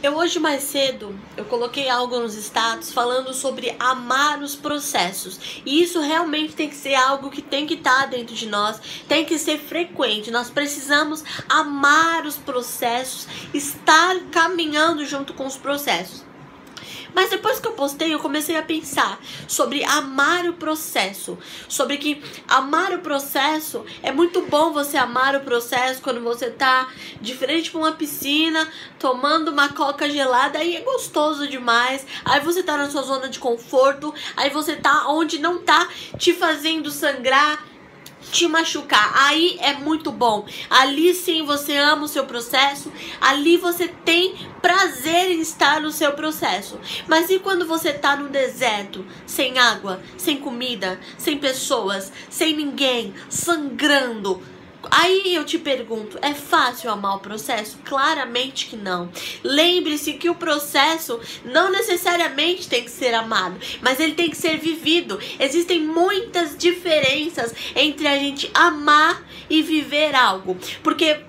Eu hoje mais cedo, eu coloquei algo nos status falando sobre amar os processos. E isso realmente tem que ser algo que tem que estar dentro de nós, tem que ser frequente. Nós precisamos amar os processos, estar caminhando junto com os processos. Mas depois que eu postei, eu comecei a pensar sobre amar o processo. Sobre que amar o processo, é muito bom você amar o processo quando você tá de frente pra uma piscina, tomando uma coca gelada, aí é gostoso demais. Aí você tá na sua zona de conforto, aí você tá onde não tá te fazendo sangrar, te machucar, aí é muito bom. Ali sim você ama o seu processo, ali você tem prazer em estar no seu processo. Mas e quando você tá no deserto, sem água, sem comida, sem pessoas, sem ninguém, sangrando? Aí eu te pergunto, é fácil amar o processo? Claramente que não. Lembre-se que o processo não necessariamente tem que ser amado, mas ele tem que ser vivido. Existem muitas diferenças entre a gente amar e viver algo. Porque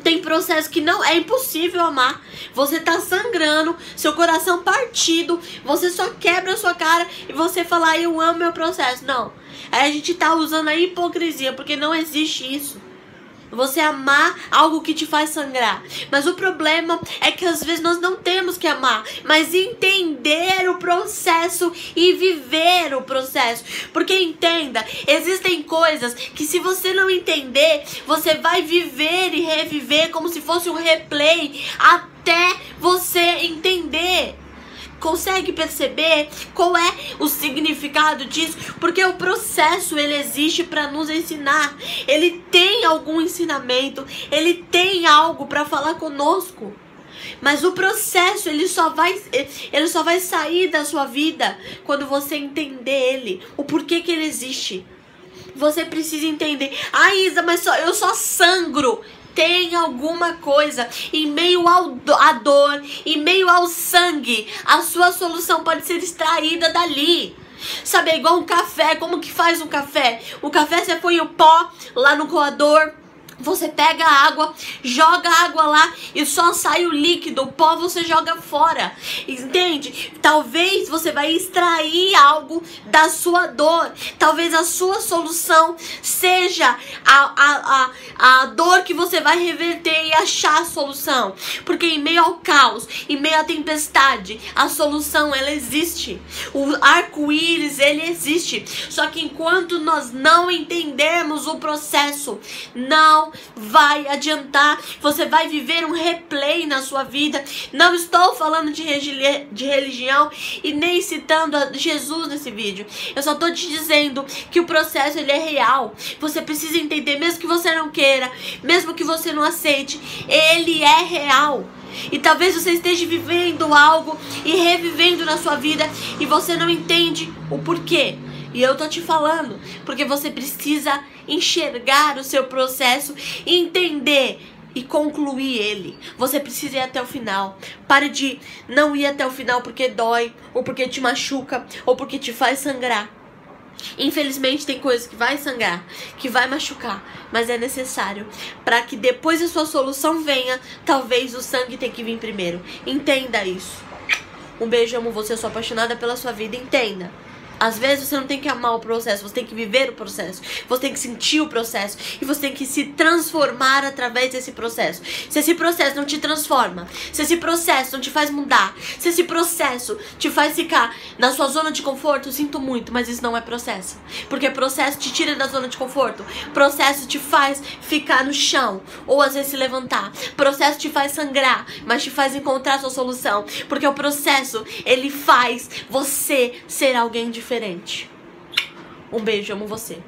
tem processo que não é impossível amar. Você tá sangrando, seu coração partido, você só quebra a sua cara e você fala, eu amo meu processo. Não. Aí a gente tá usando a hipocrisia, porque não existe isso. Você amar algo que te faz sangrar. Mas o problema é que às vezes nós não temos que amar, mas entender o processo e viver o processo. Porque entenda, existem coisas que se você não entender, você vai viver e reviver como se fosse um replay até você entender. Consegue perceber qual é o significado disso? Porque o processo, ele existe para nos ensinar. Ele tem algum ensinamento, ele tem algo para falar conosco. Mas o processo, ele só vai sair da sua vida quando você entender ele, o porquê que ele existe. Você precisa entender. Ah, Isa, mas eu só sangro. Tem alguma coisa em meio à dor, em meio ao sangue, a sua solução pode ser extraída dali. Sabe, é igual um café. Como que faz um café? O café, você põe o pó lá no coador, você pega a água, joga a água lá e só sai o líquido, o pó você joga fora, entende? Talvez você vai extrair algo da sua dor, talvez a sua solução seja a dor que você vai reverter e achar a solução. Porque em meio ao caos, em meio à tempestade, a solução, ela existe. O arco-íris, ele existe. Só que enquanto nós não entendermos o processo, não vai adiantar. Você vai viver um replay na sua vida. Não estou falando de religião e nem citando a Jesus nesse vídeo. Eu só estou te dizendo que o processo, ele é real. Você precisa entender, mesmo que você não queira, mesmo que você não aceite, ele é real. E talvez você esteja vivendo algo e revivendo na sua vida e você não entende o porquê. E eu tô te falando, porque você precisa enxergar o seu processo, entender e concluir ele. Você precisa ir até o final. Pare de não ir até o final porque dói, ou porque te machuca, ou porque te faz sangrar. Infelizmente tem coisas que vai sangrar, que vai machucar, mas é necessário para que depois a sua solução venha. Talvez o sangue tenha que vir primeiro. Entenda isso. Um beijo, amo você, eu sou apaixonada pela sua vida, entenda. Às vezes você não tem que amar o processo, você tem que viver o processo, você tem que sentir o processo e você tem que se transformar através desse processo. Se esse processo não te transforma, se esse processo não te faz mudar, se esse processo te faz ficar na sua zona de conforto, sinto muito, mas isso não é processo. Porque processo te tira da zona de conforto, processo te faz ficar no chão ou às vezes se levantar, processo te faz sangrar, mas te faz encontrar a sua solução. Porque o processo, ele faz você ser alguém diferente. Um beijo, amo você.